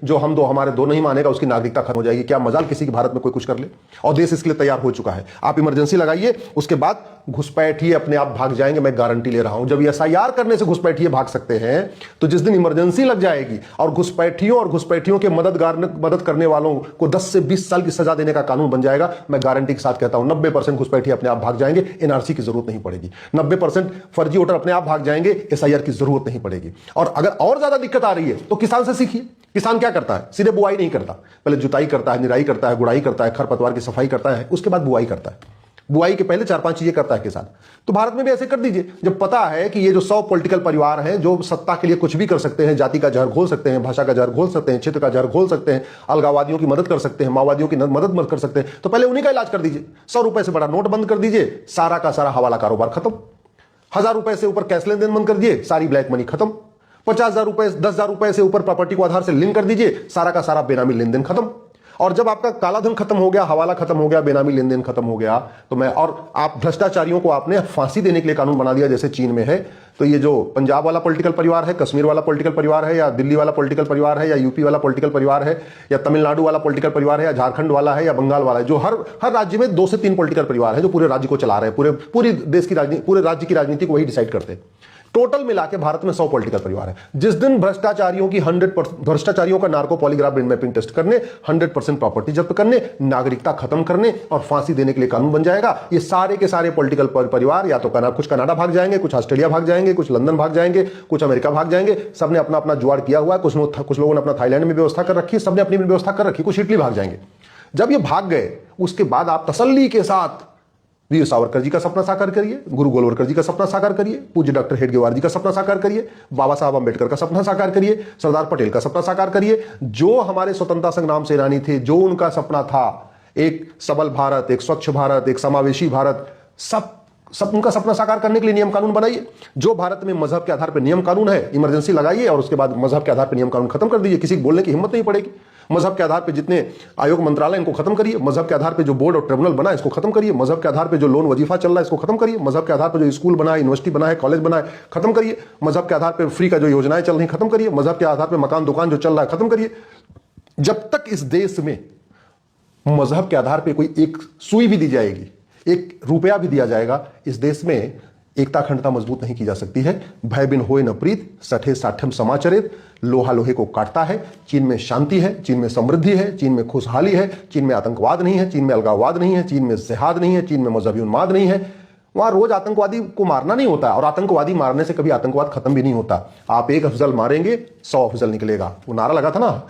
जो हम दो हमारे दो नहीं मानेगा उसकी नागरिकता खत्म हो जाएगी। क्या मजाल किसी की भारत में कोई कुछ कर ले, और देश इसके लिए तैयार हो चुका है। आप इमरजेंसी लगाइए, उसके बाद घुसपैठिए अपने आप भाग जाएंगे, मैं गारंटी ले रहा हूं। जब एसआईआर करने से घुसपैठिए भाग सकते हैं, तो जिस दिन इमरजेंसी लग जाएगी और घुसपैठियों के मदद करने वालों को 10 से 20 साल की सजा देने का कानून बन जाएगा, मैं गारंटी के साथ कहता हूं 90% घुसपैठिए अपने आप भाग जाएंगे, एनआरसी की जरूरत नहीं पड़ेगी। 90% फर्जी वोटर अपने आप भाग जाएंगे, एसआईआर की जरूरत नहीं पड़ेगी। और अगर और ज्यादा दिक्कत आ रही है तो किसान से सीखिए। किसान क्या करता है? सीधे बुआई नहीं करता, पहले जुताई करता है, निराई करता है, गुड़ाई करता है, खरपतवार की सफाई करता है, उसके बाद बुआई करता है। बुआई के पहले 4-5 चीजें करता है किसान। तो भारत में भी ऐसे कर दीजिए। जब पता है कि ये जो 100 पॉलिटिकल परिवार हैं जो सत्ता के लिए कुछ भी कर सकते हैं, जाति का जहर घोल सकते हैं, भाषा का जहर घोल सकते हैं, क्षेत्र का जहर घोल सकते हैं, अलगाववादियों की मदद कर सकते हैं, माओवादियों की मदद मत कर सकते हैं, तो पहले उन्हीं का इलाज कर दीजिए। 100 रुपए से बड़ा नोट बंद कर दीजिए, सारा का सारा हवाला कारोबार खत्म। 1000 रुपए से ऊपर कैश लेन देन बंद कर दीजिए, सारी ब्लैक मनी खत्म। 50,000 रुपए 10,000 रुपए से ऊपर प्रॉपर्टी को आधार से लिंक कर दीजिए, सारा का सारा बेनामी लेन देन खत्म। और जब आपका काला धन खत्म हो गया, हवाला खत्म हो गया, बेनामी लेन देन खत्म हो गया, तो मैं और आप भ्रष्टाचारियों को आपने फांसी देने के लिए कानून बना दिया जैसे चीन में है। तो ये जो पंजाब वाला पॉलिटिकल परिवार है, कश्मीर वाला पॉलिटिकल परिवार है, या दिल्ली वाला पॉलिटिकल परिवार है, या यूपी वाला पॉलिटिकल परिवार है, या तमिलनाडु वाला पॉलिटिकल परिवार है, या झारखंड वाला है, या बंगाल वाला है, जो हर राज्य में 2 से 3 पॉलिटिकल परिवार है जो पूरे राज्य को चला रहे हैं, पूरे देश की राजनीति, पूरे राज्य की राजनीति को वही डिसाइड करते हैं। टोटल मिला के भारत में 100 पॉलिटिकल परिवार है। जिस दिन भ्रष्टाचारियों का narco polygraph brain mapping test करने, 100% प्रॉपर्टी जब्त करने, नागरिकता खत्म करने और फांसी देने के लिए कानून बन जाएगा, ये सारे के सारे पॉलिटिकल परिवार या तो कुछ कनाडा भाग जाएंगे, कुछ ऑस्ट्रेलिया भाग जाएंगे, कुछ लंदन भाग जाएंगे, कुछ अमेरिका भाग जाएंगे। सबने अपना अपना जुगाड़ किया हुआ है। कुछ लोगों ने अपना थाईलैंड में व्यवस्था कर रखी है, सबने अपनी व्यवस्था कर रखी, कुछ इटली भाग जाएंगे। जब ये भाग गए, उसके बाद आप तसल्ली के साथ वीर सावरकर जी का सपना साकार करिए, गुरु गोलवलकर जी का सपना साकार करिए, पूज्य डॉक्टर हेडगेवार जी का सपना साकार करिए, बाबा साहब अंबेडकर का सपना साकार करिए, सरदार पटेल का सपना साकार करिए। जो हमारे स्वतंत्रता संग्राम सेनानी थे, जो उनका सपना था एक सबल भारत, एक स्वच्छ भारत, एक समावेशी भारत, सब उनका सपना साकार करने के लिए नियम कानून बनाइए। जो भारत में मजहब के आधार पर नियम कानून है, इमरजेंसी लगाइए और उसके बाद मजहब के आधार पर नियम कानून खत्म कर दीजिए। किसी को बोलने की हिम्मत नहीं पड़ेगी। मजहब के आधार पे जितने आयोग मंत्रालय इनको खत्म करिए। मजहब के आधार पे जो बोर्ड और ट्रिब्यूनल बना है इसको खत्म करिए। मजहब के आधार पे जो लोन वजीफा चल रहा है इसको खत्म करिए। मजहब के आधार पे जो स्कूल बना है, यूनिवर्सिटी बना है, कॉलेज बना है, खत्म करिए। मजहब के आधार पे फ्री का जो योजनाएं चल रही खत्म करिए। मजहब के आधार पे मकान दुकान जो चल रहा है खत्म करिए। जब तक इस देश में मजहब के आधार पर कोई एक सुई भी दी जाएगी, एक रुपया भी दिया जाएगा, इस देश में एकता अखंडता मजबूत नहीं की जा सकती है। भय बिन होए न प्रीत, सठे साठम समाचरित। लोहा लोहे को काटता है। चीन में शांति है, चीन में समृद्धि है, चीन में खुशहाली है, चीन में आतंकवाद नहीं है, चीन में अलगाववाद नहीं है, चीन में जिहाद नहीं है, चीन में मजहबी उन्माद नहीं है। वहां रोज आतंकवादी को मारना नहीं होता, और आतंकवादी मारने से कभी आतंकवाद खत्म भी नहीं होता। आप एक अफजल मारेंगे 100 अफजल निकलेगा, वो नारा लगा था ना।